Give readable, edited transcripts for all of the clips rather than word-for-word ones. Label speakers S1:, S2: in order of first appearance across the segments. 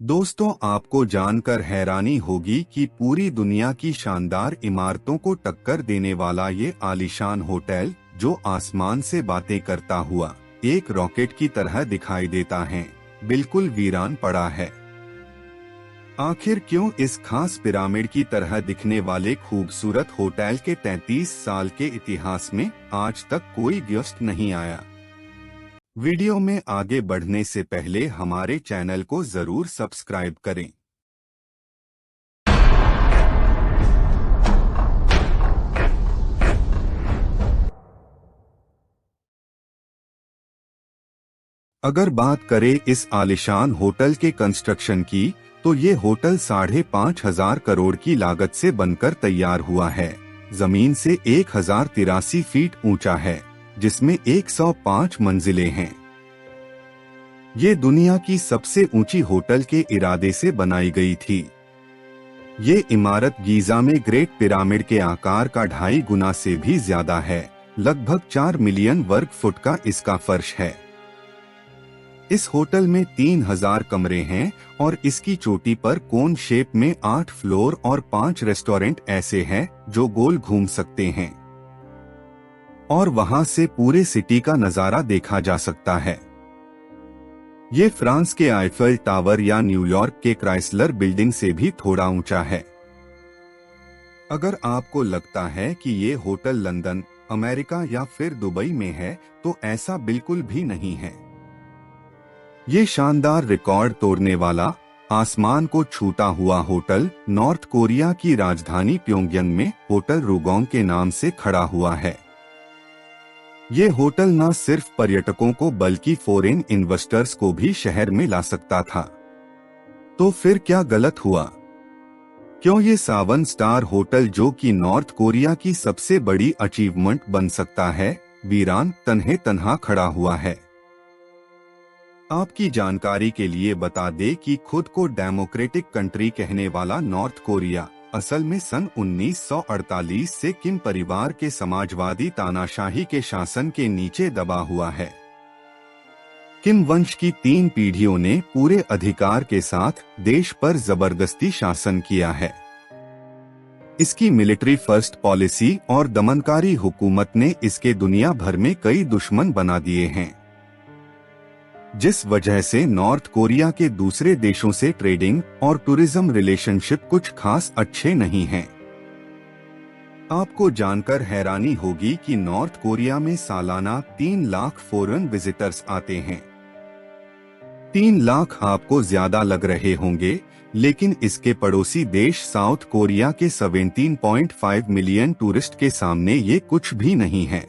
S1: दोस्तों, आपको जानकर हैरानी होगी कि पूरी दुनिया की शानदार इमारतों को टक्कर देने वाला ये आलीशान होटल, जो आसमान से बातें करता हुआ एक रॉकेट की तरह दिखाई देता है, बिल्कुल वीरान पड़ा है। आखिर क्यों इस खास पिरामिड की तरह दिखने वाले खूबसूरत होटल के 33 साल के इतिहास में आज तक कोई गेस्ट नहीं आया? वीडियो में आगे बढ़ने से पहले हमारे चैनल को जरूर सब्सक्राइब करें। अगर बात करें इस आलीशान होटल के कंस्ट्रक्शन की, तो ये होटल 5,500 करोड़ की लागत से बनकर तैयार हुआ है। जमीन से 1083 फीट ऊंचा है, जिसमें 105 मंजिलें हैं। ये दुनिया की सबसे ऊंची होटल के इरादे से बनाई गई थी। ये इमारत गीजा में ग्रेट पिरामिड के आकार का 2.5 गुना से भी ज्यादा है। लगभग 4 मिलियन वर्ग फुट का इसका फर्श है। इस होटल में 3000 कमरे हैं और इसकी चोटी पर कोन शेप में 8 फ्लोर और 5 रेस्टोरेंट ऐसे हैं जो गोल घूम सकते हैं और वहां से पूरे सिटी का नजारा देखा जा सकता है। ये फ्रांस के आईफेल टावर या न्यूयॉर्क के क्राइसलर बिल्डिंग से भी थोड़ा ऊंचा है। अगर आपको लगता है कि ये होटल लंदन, अमेरिका या फिर दुबई में है, तो ऐसा बिल्कुल भी नहीं है। ये शानदार रिकॉर्ड तोड़ने वाला, आसमान को छूता हुआ होटल नॉर्थ कोरिया की राजधानी प्योंगयांग में होटल रुगोंग के नाम से खड़ा हुआ है। ये होटल न सिर्फ पर्यटकों को बल्कि फॉरेन इन्वेस्टर्स को भी शहर में ला सकता था। तो फिर क्या गलत हुआ? क्यों ये 7 स्टार होटल, जो कि नॉर्थ कोरिया की सबसे बड़ी अचीवमेंट बन सकता है, वीरान तन्हे तन्हा खड़ा हुआ है? आपकी जानकारी के लिए बता दें कि खुद को डेमोक्रेटिक कंट्री कहने वाला नॉर्थ कोरिया असल में सन 1948 से किम परिवार के समाजवादी तानाशाही के शासन के नीचे दबा हुआ है। किम वंश की 3 पीढ़ियों ने पूरे अधिकार के साथ देश पर जबरदस्ती शासन किया है। इसकी मिलिट्री फर्स्ट पॉलिसी और दमनकारी हुकूमत ने इसके दुनिया भर में कई दुश्मन बना दिए हैं, जिस वजह से नॉर्थ कोरिया के दूसरे देशों से ट्रेडिंग और टूरिज्म रिलेशनशिप कुछ खास अच्छे नहीं हैं। आपको जानकर हैरानी होगी कि नॉर्थ कोरिया में सालाना 3 लाख फॉरेन विजिटर्स आते हैं। 3 लाख आपको ज्यादा लग रहे होंगे, लेकिन इसके पड़ोसी देश साउथ कोरिया के 17.5 मिलियन टूरिस्ट के सामने ये कुछ भी नहीं है।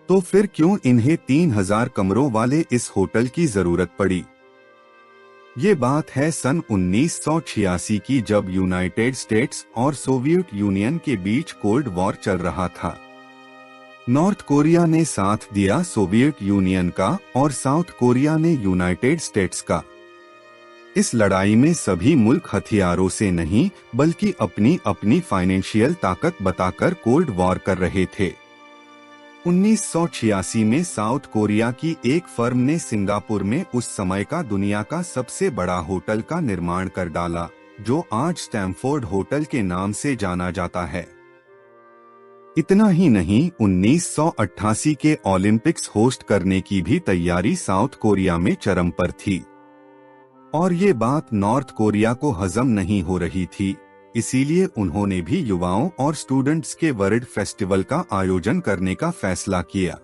S1: तो फिर क्यों इन्हें 3000 कमरों वाले इस होटल की जरूरत पड़ी? ये बात है सन 1986 की, जब यूनाइटेड स्टेट्स और सोवियत यूनियन के बीच कोल्ड वॉर चल रहा था। नॉर्थ कोरिया ने साथ दिया सोवियत यूनियन का और साउथ कोरिया ने यूनाइटेड स्टेट्स का। इस लड़ाई में सभी मुल्क हथियारों से नहीं, बल्कि अपनी अपनी फाइनेंशियल ताकत बताकर कोल्ड वॉर कर रहे थे। 1986 में साउथ कोरिया की एक फर्म ने सिंगापुर में उस समय का दुनिया का सबसे बड़ा होटल का निर्माण कर डाला, जो आज स्टैमफोर्ड होटल के नाम से जाना जाता है। इतना ही नहीं, 1988 के ओलंपिक्स होस्ट करने की भी तैयारी साउथ कोरिया में चरम पर थी। और ये बात नॉर्थ कोरिया को हजम नहीं हो रही थी, इसीलिए उन्होंने भी युवाओं और स्टूडेंट्स के वर्ल्ड फेस्टिवल का आयोजन करने का फैसला किया,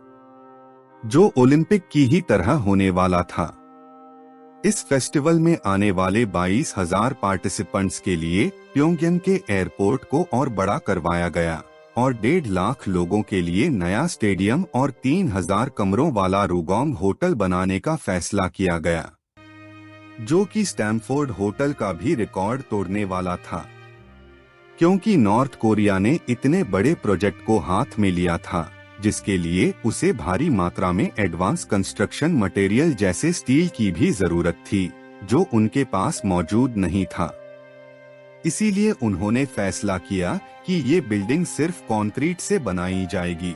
S1: जो ओलंपिक की ही तरह होने वाला था। इस फेस्टिवल में आने वाले 22,000 पार्टिसिपेंट्स के लिए प्योंगयांग के एयरपोर्ट को और बड़ा करवाया गया और 1.5 लाख लोगों के लिए नया स्टेडियम और 3000 कमरों वाला रुगोंग होटल बनाने का फैसला किया गया, जो कि स्टैमफोर्ड होटल का भी रिकॉर्ड तोड़ने वाला था। क्योंकि नॉर्थ कोरिया ने इतने बड़े प्रोजेक्ट को हाथ में लिया था, जिसके लिए उसे भारी मात्रा में एडवांस कंस्ट्रक्शन मटेरियल जैसे स्टील की भी जरूरत थी, जो उनके पास मौजूद नहीं था। इसीलिए उन्होंने फैसला किया कि ये बिल्डिंग सिर्फ कंक्रीट से बनाई जाएगी।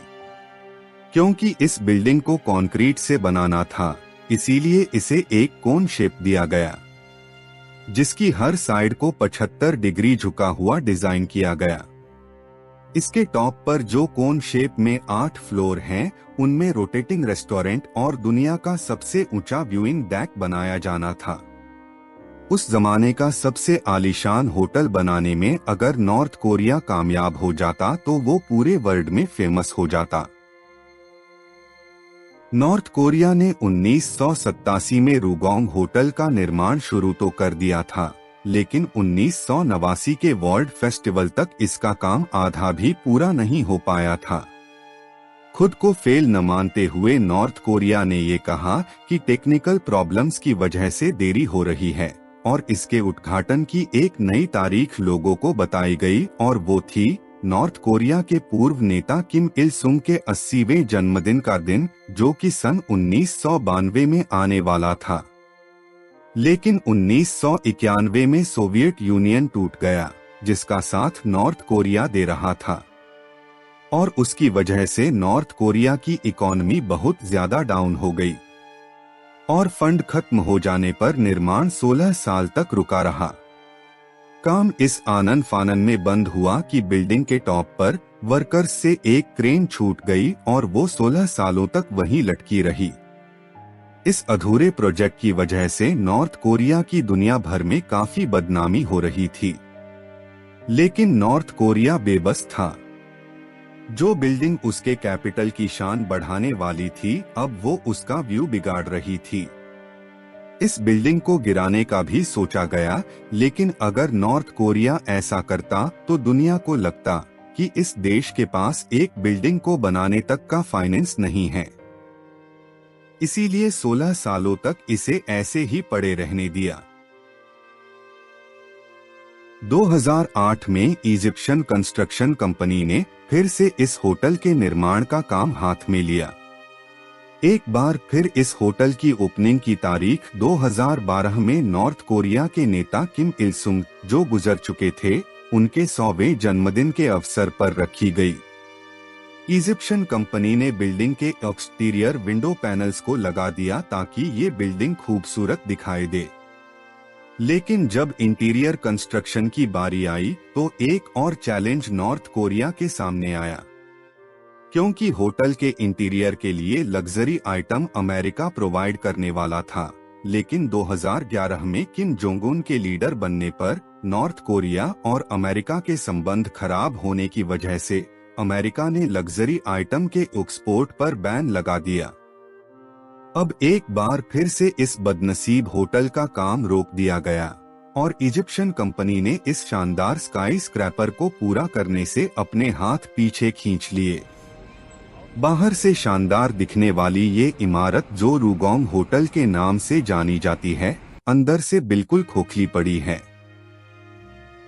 S1: क्योंकि इस बिल्डिंग को कंक्रीट से बनाना था, इसीलिए इसे एक कोन शेप दिया गया। जिसकी हर साइड को 75 डिग्री झुका हुआ डिजाइन किया गया। इसके टॉप पर जो कोन शेप में 8 फ्लोर हैं, उनमें रोटेटिंग रेस्टोरेंट और दुनिया का सबसे ऊंचा व्यूइंग डेक बनाया जाना था। उस जमाने का सबसे आलीशान होटल बनाने में अगर नॉर्थ कोरिया कामयाब हो जाता तो वो पूरे वर्ल्ड में फेमस हो जाता। नॉर्थ कोरिया ने 1987 में रुगोंग होटल का निर्माण शुरू तो कर दिया था, लेकिन 1989 के वर्ल्ड फेस्टिवल तक इसका काम आधा भी पूरा नहीं हो पाया था। खुद को फेल न मानते हुए नॉर्थ कोरिया ने ये कहा कि टेक्निकल प्रॉब्लम्स की वजह से देरी हो रही है और इसके उद्घाटन की एक नई तारीख लोगों को बताई गई और वो थी नॉर्थ कोरिया के पूर्व नेता किम इल सुंग के 80वें जन्मदिन का दिन, जो कि सन 1992 में आने वाला था। लेकिन 1991 में सोवियत यूनियन टूट गया, जिसका साथ नॉर्थ कोरिया दे रहा था, और उसकी वजह से नॉर्थ कोरिया की इकोनॉमी बहुत ज्यादा डाउन हो गई और फंड खत्म हो जाने पर निर्माण 16 साल तक रुका रहा। काम इस आनन फानन में बंद हुआ कि बिल्डिंग के टॉप पर वर्कर्स से एक क्रेन छूट गई और वो 16 सालों तक वहीं लटकी रही। इस अधूरे प्रोजेक्ट की वजह से नॉर्थ कोरिया की दुनिया भर में काफी बदनामी हो रही थी, लेकिन नॉर्थ कोरिया बेबस था। जो बिल्डिंग उसके कैपिटल की शान बढ़ाने वाली थी, अब वो उसका व्यू बिगाड़ रही थी। इस बिल्डिंग को गिराने का भी सोचा गया, लेकिन अगर नॉर्थ कोरिया ऐसा करता तो दुनिया को लगता कि इस देश के पास एक बिल्डिंग को बनाने तक का फाइनेंस नहीं है। इसीलिए 16 सालों तक इसे ऐसे ही पड़े रहने दिया। 2008 में इजिप्शियन कंस्ट्रक्शन कंपनी ने फिर से इस होटल के निर्माण का काम हाथ में लिया। एक बार फिर इस होटल की ओपनिंग की तारीख 2012 में नॉर्थ कोरिया के नेता किम इल सुंग, जो गुजर चुके थे, उनके 100वें जन्मदिन के अवसर पर रखी गई। इजिप्शियन कंपनी ने बिल्डिंग के एक्सटीरियर विंडो पैनल्स को लगा दिया ताकि ये बिल्डिंग खूबसूरत दिखाई दे। लेकिन जब इंटीरियर कंस्ट्रक्शन की बारी आई तो एक और चैलेंज नॉर्थ कोरिया के सामने आया, क्योंकि होटल के इंटीरियर के लिए लग्जरी आइटम अमेरिका प्रोवाइड करने वाला था। लेकिन 2011 में किम जोंग उन के लीडर बनने पर नॉर्थ कोरिया और अमेरिका के संबंध खराब होने की वजह से अमेरिका ने लग्जरी आइटम के एक्सपोर्ट पर बैन लगा दिया। अब एक बार फिर से इस बदनसीब होटल का काम रोक दिया गया और इजिप्शियन कंपनी ने इस शानदार स्काई स्क्रैपर को पूरा करने से अपने हाथ पीछे खींच लिए। बाहर से शानदार दिखने वाली ये इमारत, जो रुगोंग होटल के नाम से जानी जाती है, अंदर से बिल्कुल खोखली पड़ी है।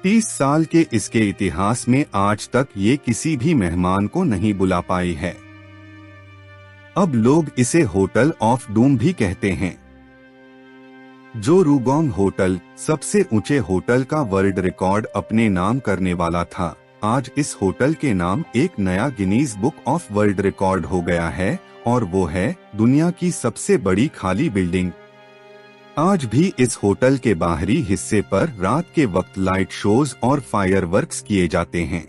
S1: 30 साल के इसके इतिहास में आज तक ये किसी भी मेहमान को नहीं बुला पाई है। अब लोग इसे होटल ऑफ डूम भी कहते हैं। जो रुगोंग होटल सबसे ऊंचे होटल का वर्ल्ड रिकॉर्ड अपने नाम करने वाला था, आज इस होटल के नाम एक नया Guinness book of world record हो गया है, और वो है दुनिया की सबसे बड़ी खाली बिल्डिंग। आज भी इस होटल के बाहरी हिस्से पर रात के वक्त लाइट शोज और फायरवर्क्स किए जाते हैं।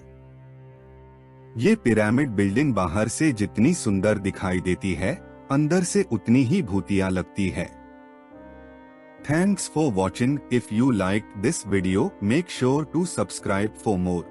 S1: ये पिरामिड बिल्डिंग बाहर से जितनी सुंदर दिखाई देती है, अंदर से उतनी ही भूतिया लगती है। Thanks for watching. If you liked this video, make sure to subscribe for more.